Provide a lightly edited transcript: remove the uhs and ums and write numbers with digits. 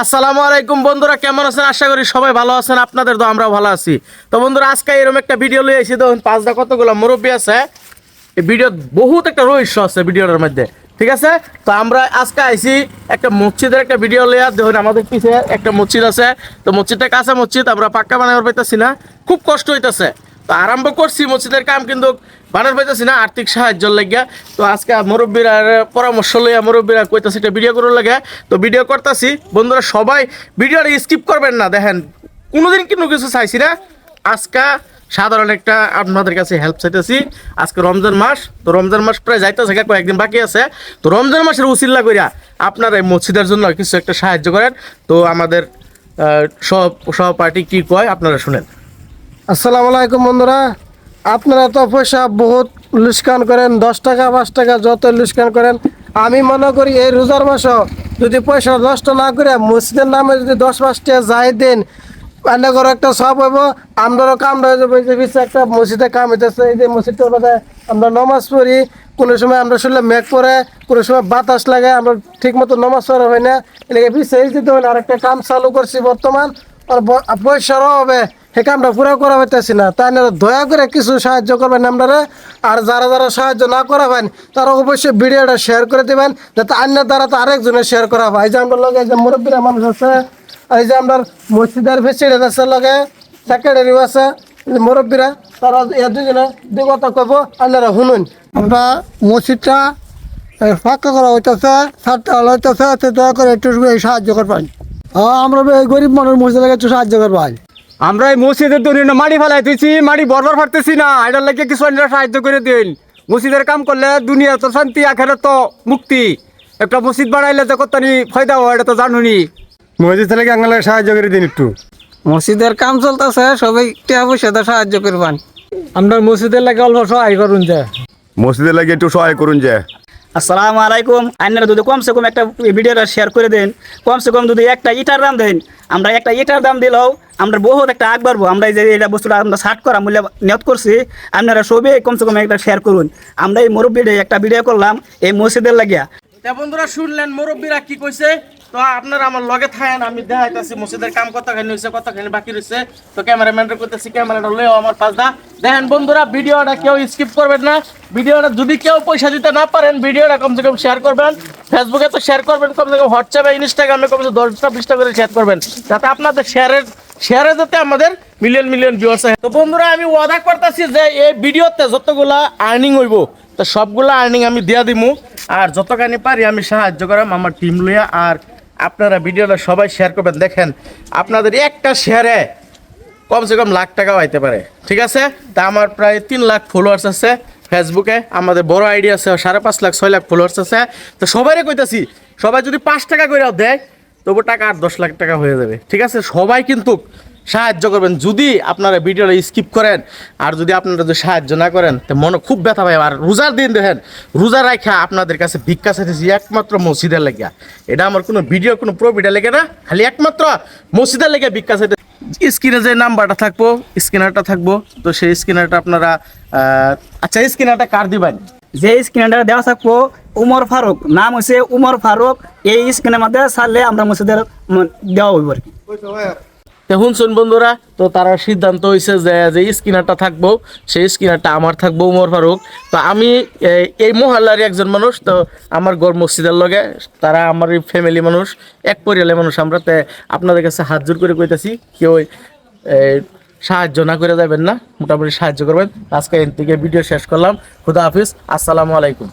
আসসালামু আলাইকুম বন্ধুরা, কেমন আছেন? আশা করি সবাই ভালো আছেন। আপনাদের তো আমরাও ভালো আছি। তো বন্ধুরা, আজকে এরকম একটা ভিডিও লয়ে এসেছি। দেখুন পাঁচটা কতগুলো মুরব্বী আছে। এই ভিডিও বহুত একটা রহস্য আছে ভিডিওটার মধ্যে, ঠিক আছে? তো আমরা আজকে আইছি একটা মসজিদের একটা ভিডিও লইয়া। দেখুন আমাদের পিছিয়ে একটা মসজিদ আছে। তো মসজিদটা কাঁচা মসজিদ, আমরা পাক্কা বানাবার পাইতেছি না, খুব কষ্ট হইতেছে। তো আরম্ভ করছি মসজিদের কাম, কিন্তু বানার পাইতেছি না আর্থিক সাহায্য লাগিয়া। তো আজকে মুরব্বীরা পরামর্শ লইয়া মুরব্বীরা কইতাছে একটা ভিডিও করার লাগে। তো ভিডিও করতেছি বন্ধুরা, সবাই ভিডিওটা স্কিপ করবেন না। দেখেন কোনোদিন কোনো কিছু চাইছি না, আজকে সাধারণ একটা আপনাদের কাছে হেল্প চাইতেছি। আজকে রমজান মাস, তো রমজান মাস প্রায় যাইতেছে, কয়েকদিন বাকি আছে। তো রমজান মাসের উসিল্লা কইরা আপনারা এই মসজিদের জন্য কিছু একটা সাহায্য করেন। তো আমাদের সহপাঠী কি কয় আপনারা শুনেন। আসসালামু আলাইকুম বন্ধুরা, আপনারা তো পয়সা বহুত লুস্কান করেন, 10 টাকা 5 টাকা যত লুস্কান করেন। আমি মনে করি এই রোজার মাসও যদি পয়সা নষ্ট না করে মসজিদের নামে যদি 10-5 টাকা যাই দেন, রান্না করে একটা সব হইব, আমরাও কাম হয়ে যাবো। এই যে পিছিয়ে একটা মসজিদে কাম হইতেছে, এই যে মসজিদটার মধ্যে আমরা নমাজ পড়ি। কোনো সময় আমরা শুনলে মেঘ পড়ে, কোনো সময় বাতাস লাগে, আমরা ঠিক মতো নমাজ পড়া হয় না। এলাকা পিছিয়ে এই যে দেখুন আরেকটা কাম চালু করছি বর্তমান, আর পয়সারও হবে, সে কামটা পুরো করা হইতেছি না। তাই না, দয়া করে কিছু সাহায্য করবেন আপনারা। আর যারা যারা সাহায্য না করাবেন তারা অবশ্যই ভিডিওটা শেয়ার করে দেবেন, যাতে অন্যের দ্বারা তো আরেকজনের শেয়ার করা হয়। এই যে আমার লগে যে মুরব্বীরা মানুষ আছে, এই যে আপনার মসজিদের প্রেসিডেন্ট আছে, লগে সেক্রেটারিও আছে, মুরব্বীরা, তারা এ দুজনে দুই কথা কব, আপনারা শুনুন। আমরা মসজিদটা ফাঁকা করা হইতেছে, ছাড়তে হইতেছে, দয়া করে একটু সাহায্য করবেন। আমরা এই গরিব মানুষ মসজিদে একটু সাহায্য করবেন। আমরা এই মসজিদের দৌড়ি মাটি ফেলাই দিয়েছি, মাটি বরবার ফাটতেছি না, এটার লাগে কিছু সাহায্য করে দিন। মসজিদের কাম করলে দুনিয়া তো শান্তি, আখেরাত তো মুক্তি। একটা মসজিদ বানাইলে যে কত ফায়দা হয় এটা তো জানুনি। মসজিদ থেকে আঙ্গালে সাহায্য করে দিন একটু। মসজিদের কাম চলতেছে, সবাই টাকা পয়সা সাহায্য করবেন। আমরা মসজিদের লাগে অল্প সহায় করুন যে। মসজিদের লাগে একটু সহায় করুন যে। আসসালামু আলাইকুম। আপনারা যদি কমসে কম একটা ভিডিওটা শেয়ার করে দেন, কমসে কম যদি একটা ইটার দাম দেন, আমরা একটা ইটার দাম দিলেও আমরা বহুত একটা আগ বাড়বো। আমরা এই যে এটা বস্তুটা আমরা শার্ট করা মূল্য নিয়ত করছি, আপনারা সবই কমসে কম একটা শেয়ার করুন। আমরা এই মুরব্বীর একটা ভিডিও করলাম এই মসজিদের লাগিয়া। তা বন্ধুরা শুনলেন মুরব্বীরা কি কইছে। তো আপনারা আমার লগে থাকেন, আমি দেখাইতেছি মসজিদের কাম কতখানি হয়েছে, কতখানি বাকি রয়েছে। তো ক্যামেরাম্যানটা করতেছি, ক্যামেরাটা লইও আমার পাশটা। দেখেন বন্ধুরা, ভিডিওটা কেউ স্কিপ করবেন না। ভিডিওটা যদি কেউ পয়সা দিতে না পারেন, ভিডিওটা কমসে কম শেয়ার করবেন। ফেসবুকে তো শেয়ার করবেন, কমসে কম হোয়াটসঅ্যাপে ইনস্টাগ্রামে কমসে 10টা-20টা করে শেয়ার করবেন, যাতে আপনাদের শেয়ারে যাতে আমাদের মিলিয়ন ভিউয়ার্স হয়। তো বন্ধুরা, আমি ওয়াদা করতেছি যে এই ভিডিওতে যতগুলা আর্নিং হইব, তো সবগুলা আর্নিং আমি দিয়া দিমু। আর যতখানি পারি আমি সাহায্য করাম আমার টিম লইয়া। আর আপনারা ভিডিওটা সবাই শেয়ার করবেন। দেখেন আপনাদের একটা শেয়ারে কমসে কম লাখ টাকাও আইতে পারে, ঠিক আছে? তা আমার প্রায় 3 লাখ ফলোয়ার্স আছে ফেসবুকে। আমাদের বড় আইডি আছে 5.5 লাখ 6 লাখ ফলোয়ার্স আছে। তো সবাইরে কইতাছি, সবাই যদি 5 টাকা করে দেয়, তবু টাকা 8-10 লাখ টাকা হয়ে যাবে, ঠিক আছে? সবাই কিন্তু সাহায্য করবেন। যদি আপনারা ভিডিওটা স্কিপ করেন আর যদি আপনারা যদি সাহায্য না করেন, তো মনে খুব ব্যথা পায়। আর রোজার দিন দেখেন, রোজা রাখা আপনাদের কাছে ভিক্ষা চাইতেছি একমাত্র মসজিদের লেগে। এটা আমার কোনো ভিডিও কোনো প্রফিটের লেগে না, খালি একমাত্র মসজিদের লেগে ভিক্ষা চাইতে। স্ক্রিনে যে নাম্বারটা থাকবো, স্ক্যানারটা থাকবো, তো সেই স্ক্যানারটা আপনারা আচ্ছা স্ক্যানারটা কার দিবেন? যে স্ক্রিনটা দেওয়া থাকবো উমর ফারুক, নাম হচ্ছে উমর ফারুক। এই স্ক্রিনের মধ্যে ছাড়লে আমরা মসজিদের দেওয়া হইব আর কি। শুনছেন বন্ধুরা, তো তারা সিদ্ধান্ত হয়েছে যে যে স্ক্যানারটা থাকবো সেই স্ক্যানারটা আমার থাকবো, উমর ফারুক। তো আমি এই মহল্লারই একজন মানুষ, তো আমার গড় মসজিদের লগে তারা আমার ফ্যামিলি মানুষ, এক পরিবারের মানুষ আমরা। তো আপনাদের কাছে হাত জোর করে কইতাছি, কেউ সাহায্য না করে যাবেন না, মোটামুটি সাহায্য করবেন। আজকে এর থেকে ভিডিও শেষ করলাম। খুদা হাফিজ, আসসালামু আলাইকুম।